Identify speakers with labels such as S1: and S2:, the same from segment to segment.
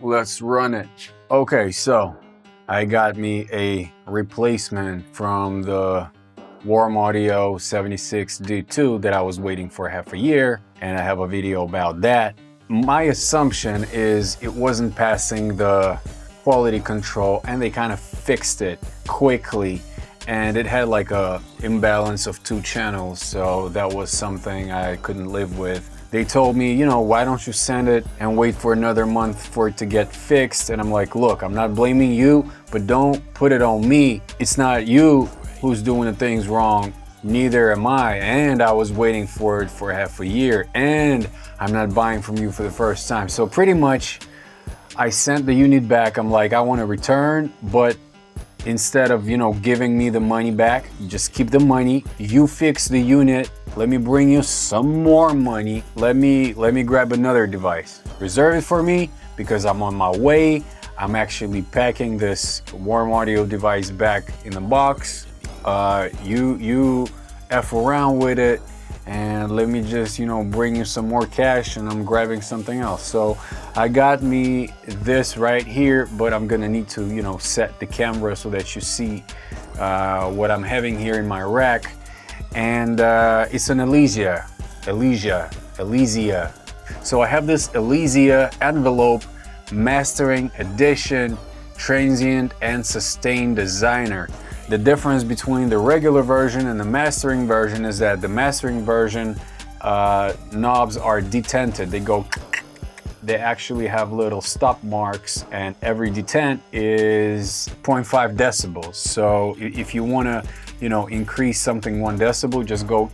S1: let's run it. Okay, so I got me a replacement from the Warm Audio 76D2 that I was waiting for half a year, and I have a video about that. My assumption is it wasn't passing the quality control, and they kind of fixed it quickly, and it had like a imbalance of 2 channels, so that was something I couldn't live with. They told me, you know, why don't you send it and wait for another month for it to get fixed? And I'm like, look, I'm not blaming you, but don't put it on me. It's not you who's doing the things wrong, neither am I. And I was waiting for it for half a year, and I'm not buying from you for the first time. So pretty much I sent the unit back. I'm like, I want to return, but instead of, you know, giving me the money back, just keep the money. You fix the unit. Let me bring you some more money. Let me grab another device. Reserve it for me because I'm on my way. I'm actually packing this Warm Audio device back in the box. You F around with it and let me just, you know, bring you some more cash, and I'm grabbing something else. So I got me this right here, but I'm gonna need to, you know, set the camera so that you see what I'm having here in my rack. And it's an Elysia. So I have this Elysia Nvelope Mastering Edition Transient and Sustained Designer. The difference between the regular version and the mastering version is that the mastering version knobs are detented. They actually have little stop marks, and every detent is 0.5 decibels. So if you want to, you know, increase something 1 decibel, just go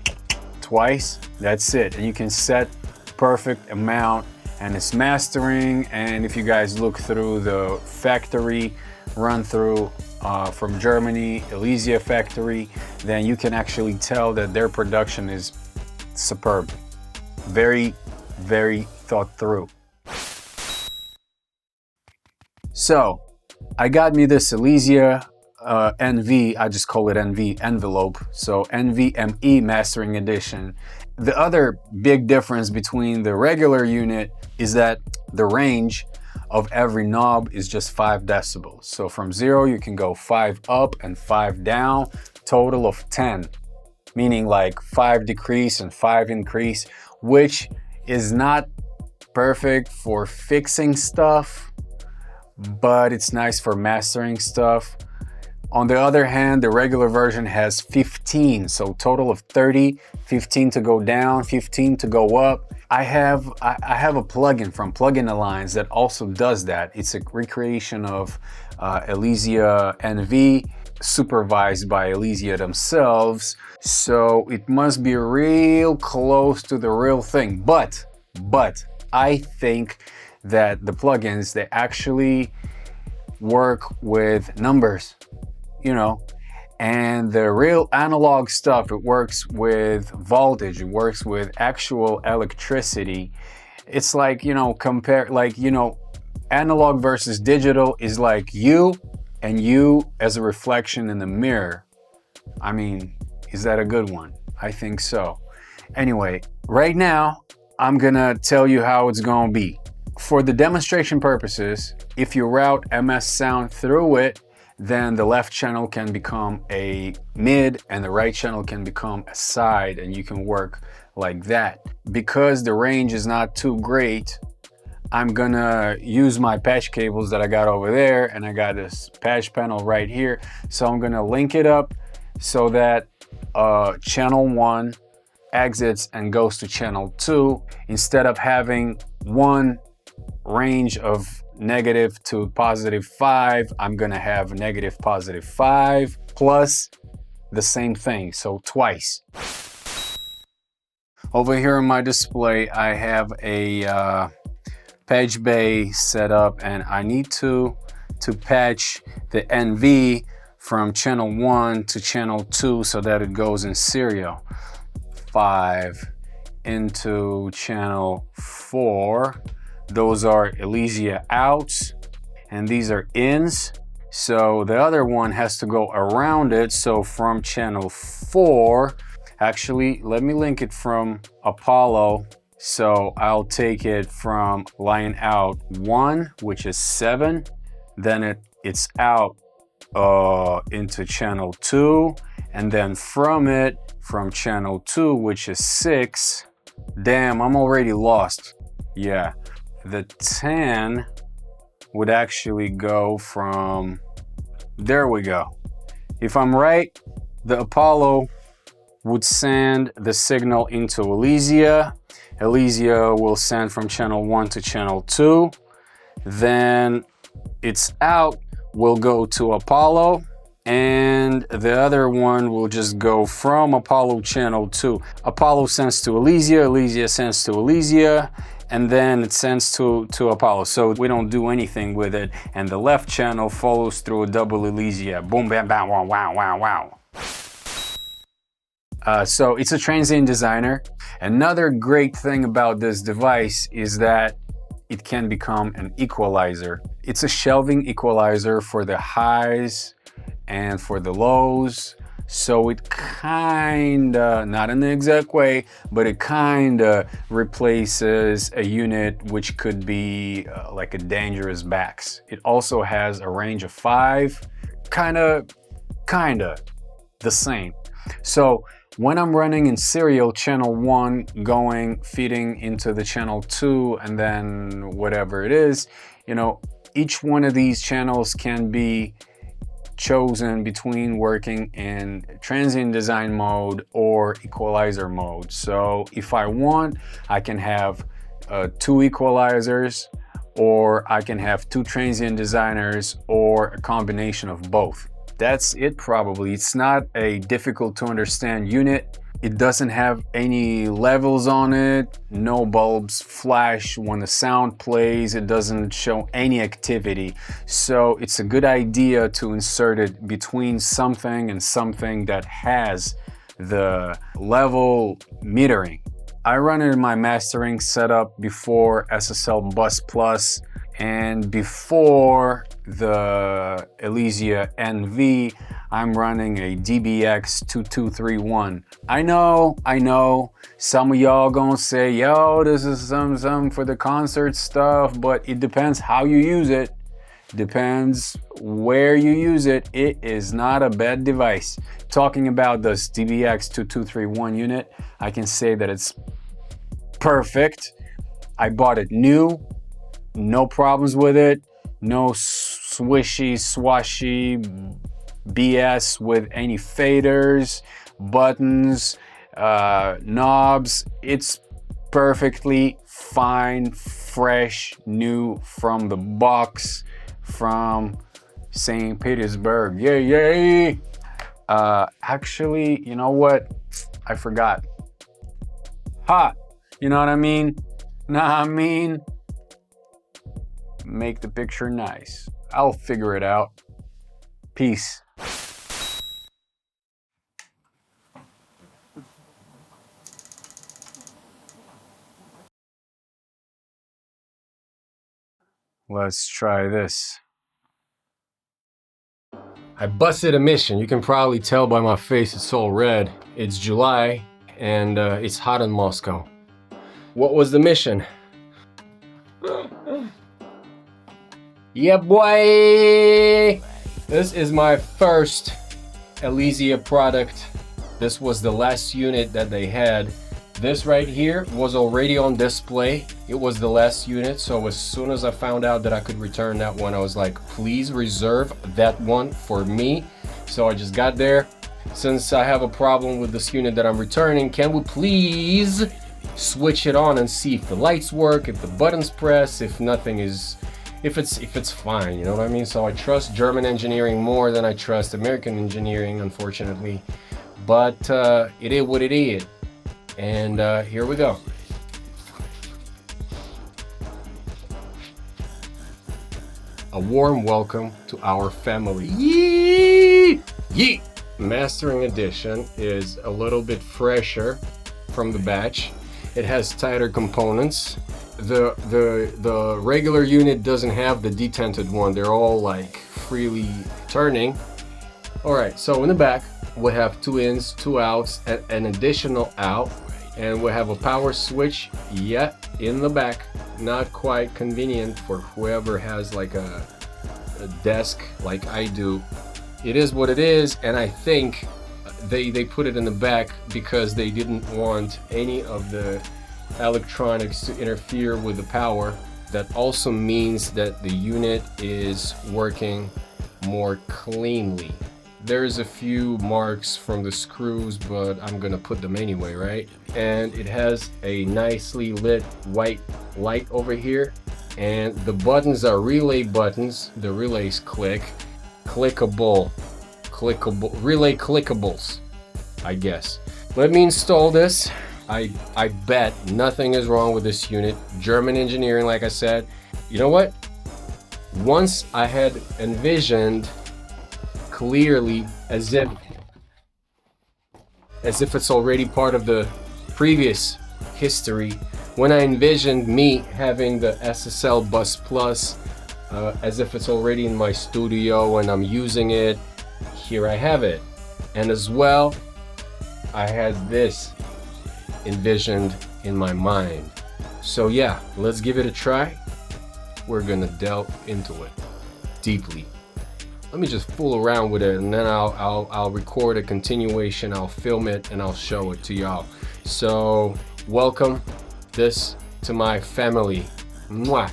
S1: twice. That's it, and you can set perfect amount, and it's mastering. And if you guys look through the factory run through from Germany, Elysia factory, then you can actually tell that their production is superb. Very, very thought through. So I got me this Elysia NV, I just call it NV envelope. So NVMe Mastering Edition. The other big difference between the regular unit is that the range of every knob is just 5 decibels. So from 0 you can go 5 up and 5 down, total of 10, meaning like 5 decrease and 5 increase, which is not perfect for fixing stuff, but it's nice for mastering stuff. On the other hand, the regular version has 15, so total of 30, 15 to go down, 15 to go up. I have a plugin from Plugin Alliance that also does that. It's a recreation of Elysia NV, supervised by Elysia themselves. So it must be real close to the real thing. But I think that the plugins, they actually work with numbers, you know, and the real analog stuff, it works with voltage, it works with actual electricity. It's like, you know, compare, like, you know, analog versus digital is like you and you as a reflection in the mirror. I mean, is that a good one? I think so. Anyway, right now, I'm gonna tell you how it's gonna be. For the demonstration purposes, if you route MS sound through it, then the left channel can become a mid and the right channel can become a side, and you can work like that. Because the range is not too great, I'm gonna use my patch cables that I got over there, and I got this patch panel right here. So I'm gonna link it up so that channel 1 exits and goes to channel 2. Instead of having one range of negative to +5, I'm gonna have negative +5 plus the same thing, so twice. Over here on my display, I have a patch bay set up, and I need to patch the NV from channel 1 to channel 2 so that it goes in serial. 5 into channel 4. Those are Elysia outs, and these are ins. So the other one has to go around it. So from channel 4, actually, let me link it from Apollo So I'll take it from line out 1, which is 7, then it's out into channel 2, and then from channel 2, which is 6. Damn, I'm already lost. Yeah, the 10 would actually go from, there we go. If I'm right, the Apollo would send the signal into Elysia. Elysia will send from channel 1 to channel 2. Then it's out will go to Apollo, and the other one will just go from Apollo channel 2. Apollo sends to Elysia, Elysia sends to Elysia, and then it sends to Apollo. So we don't do anything with it, and the left channel follows through a double Elysia. Boom, bam, bam, wow, wow, wow, wow. So it's a transient designer. Another great thing about this device is that it can become an equalizer. It's a shelving equalizer for the highs and for the lows. So it kinda, not in the exact way, but it kinda replaces a unit which could be like a dangerous backs. It also has a range of 5, kinda the same. So when I'm running in serial, channel 1 feeding into the channel 2, and then whatever it is, you know, each one of these channels can be chosen between working in transient design mode or equalizer mode. So if I want, I can have 2 equalizers, or I can have 2 transient designers, or a combination of both. That's it probably. It's not a difficult to understand unit. It doesn't have any levels on it, no bulbs flash when the sound plays, it doesn't show any activity. So it's a good idea to insert it between something and something that has the level metering. I run it in my mastering setup before SSL Bus Plus and before the Elysia NV. I'm running a DBX2231. I know, some of y'all gonna say, yo, this is some for the concert stuff, but it depends how you use it. Depends where you use it. It is not a bad device. Talking about this DBX2231 unit, I can say that it's perfect. I bought it new, no problems with it, no swishy, swashy BS with any faders, buttons, knobs. It's perfectly fine, fresh, new from the box, from St. Petersburg. Yay! Actually, you know what? I forgot. You know what I mean? Make the picture nice. I'll figure it out. Peace. Let's try this. I busted a mission. You can probably tell by my face it's all red. It's July and it's hot in Moscow. What was the mission? Yeah, boy! This is my first Elysia product. This was the last unit that they had. This right here was already on display. It was the last unit, so as soon as I found out that I could return that one, I was like, please reserve that one for me. So I just got there. Since I have a problem with this unit that I'm returning, can we please switch it on and see if the lights work, if the buttons press, if nothing is, if it's fine, you know what I mean? So I trust German engineering more than I trust American engineering, unfortunately. But it is what it is. And here we go. A warm welcome to our family. Yee! Yee! Mastering edition is a little bit fresher from the batch. It has tighter components. The regular unit doesn't have the detented one. They're all like freely turning. All right, so in the back we have 2 ins, 2 outs, and an additional out.
S2: And we have a power switch yet in the back. Not quite convenient for whoever has like a desk like I do. It is what it is, and I think they put it in the back because they didn't want any of the electronics to interfere with the power. That also means that the unit is working more cleanly. There's a few marks from the screws, but I'm gonna put them anyway, right? And it has a nicely lit white light over here, and the buttons are relay buttons. The relays clickable, relay clickables, I guess. Let me install this. I bet nothing is wrong with this unit. German engineering, like I said. You know what? Once I had envisioned clearly as if it's already part of the previous history, when I envisioned me having the SSL Bus Plus as if it's already in my studio and I'm using it, here I have it. And as well, I had this envisioned in my mind. So yeah, let's give it a try. We're gonna delve into it deeply. Let me just fool around with it, and then I'll record a continuation. I'll film it and I'll show it to y'all. So welcome this to my family. Mwah.